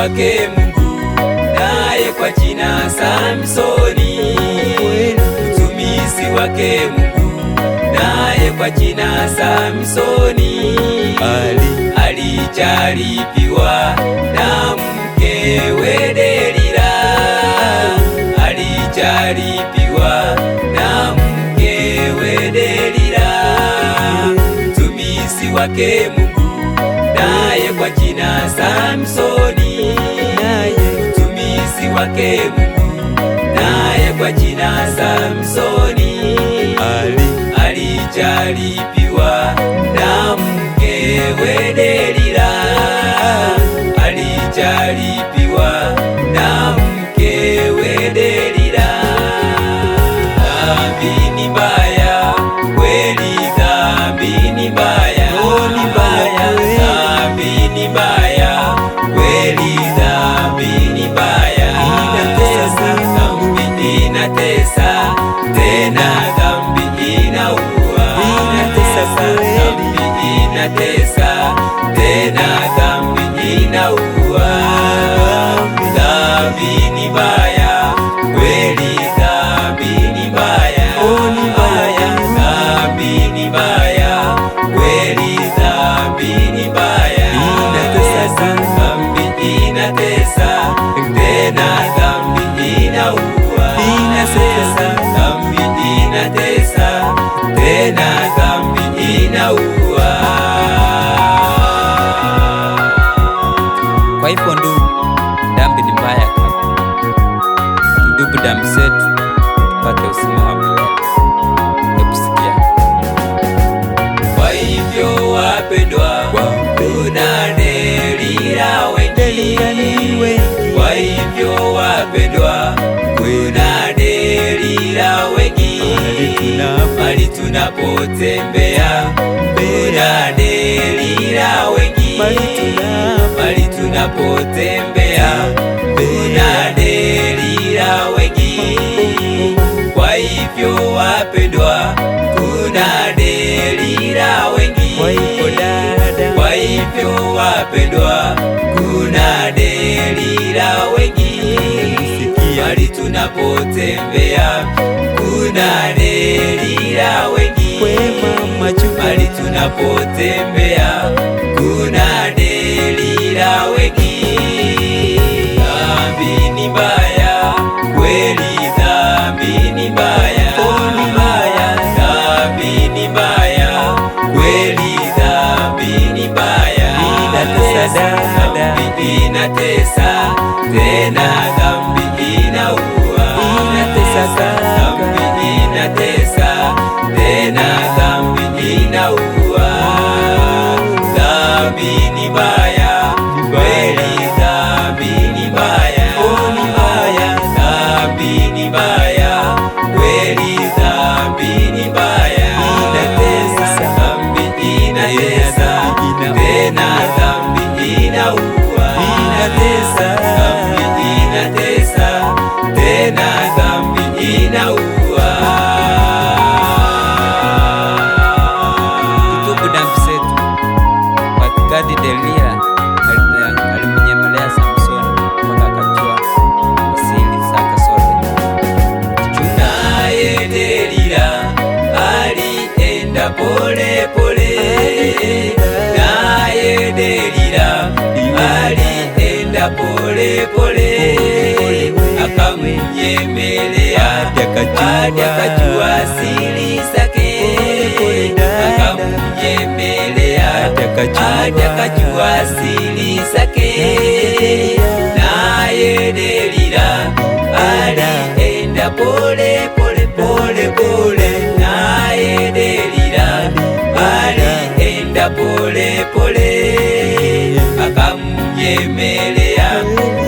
wake Mungu, naye kwa jina Samsoni. Mtumishi wake Mungu, naye kwa jina Samsoni. Alijaribiwa na mkewe Delila, alijaribiwa na mkewe Delila. Mtumishi wake Mungu, naye kwa jina Samsoni. Mtumishi wake Mungu, naye kwa jina Samsoni. Alijaribiwa na mkewe Delila, alijaribiwa na mkewe Delila. Dhambi ni mbaya kweli, dhambi ni mbaya, dhambi ni mbaya kweli, dhambi ni mbaya. Dhambi inatesa, tena dhambi inaua. Dhambi inatesa, tena dhambi inaua. Dhambi ni mbaya kweli, dhambi ni mbaya, dhambi ni mbaya kweli, dhambi ni mbaya. Dhambi inatesa, tena dhambi inaua. Dhambi inatesa, tena dhambi inaua. Kwa hivyo ndugu, dhambi ni mbaya kabisa. Tutubu dhambi zetu tupate uzima wa milele. Hebu sikia. Kwa hivyo wapendwa, kuna Delila wengi. Kwa hivyo wapendwa, kuna Delila wengi. Mahali tunapotembea, kuna Delila wengi. Mahali tunapotembea, kuna Delila wengi. Kwa hivyo wapendwa, kuna Delila wengi. Kwa hivyo wapendwa, kuna Delila wengi. Mahali tunapotembea, kuna Delila wengi. Mahali tunapotembea, kuna Delila wengi. Dhambi ni mbaya kweli, dhambi ni mbaya, dhambi ni mbaya kweli, dhambi ni mbaya. Dhambi inatesa, tena dhambi inaua. Dhambi inatesa, tena dhambi inaua. Dhambi ni mbaya kweli, dhambi ni mbaya, dhambi ni mbaya kweli, dhambi ni mbaya. Dhambi inatesa, tena dhambi inaua. Dhambi inatesa, tena dhambi inaua. Tutubu dhambi zetu. Wakati Delila alimnyemelea Samsoni mpaka akajua siri zake zote. Naye Delila alienda pole pole, naye Delila alienda pole pole, akamnyemelea hadi akajua siri zake. Akamnyemelea hadi akajua siri zake. Naye Delila alienda pole pole pole pole, naye Delila alienda pole pole, akamnyemelea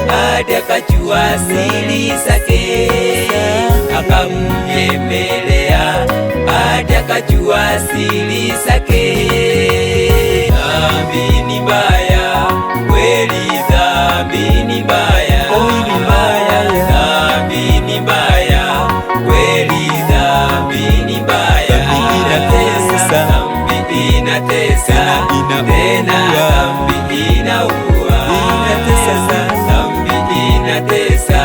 hadi akajua siri zake. Akamnyemelea hadi akajua siri zake. Dhambi ni mbaya kweli, dhambi ni mbaya, dhambi ni mbaya kweli, dhambi ni mbaya. Dhambi inatesa, tena dhambi inaua. inatesa,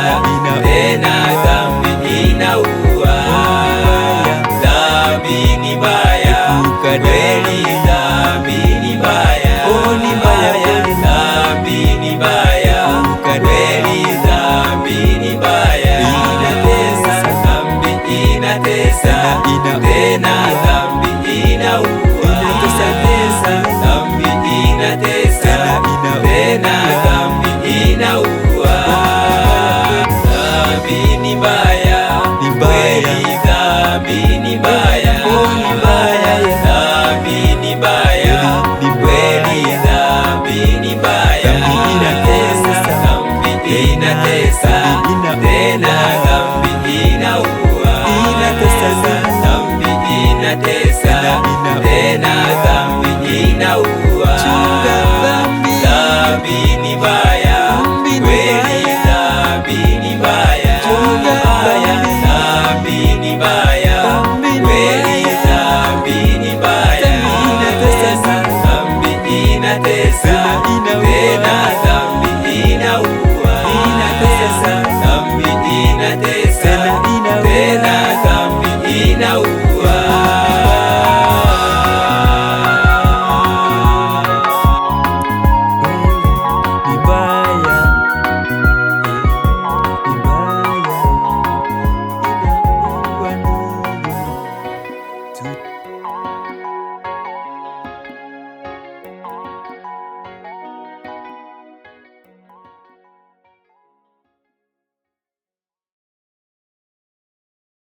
tena dhambi inaua. Dhambi ni mbaya kweli, dhambi ni mbaya, dhambi ni mbaya kweli, dhambi ni mbaya. Inatesa, dhambi inatesa, tena dhambi inaua. Dhambi inatesa, tena dhambi inaua. Dhambi ni mbaya kweli, dhambi ni mbaya, dhambi ni mbaya kweli, dhambi ni mbaya. Inatesa, dhambi inatesa, tena dhambi inaua. Dhambi inatesa, tena dhambi inaua. Dhambi ni mbaya kweli, dhambi ni mbaya, dhambi ni mbaya kweli, dhambi ni mbaya. Dhambi inatesa, tena dhambi inaua.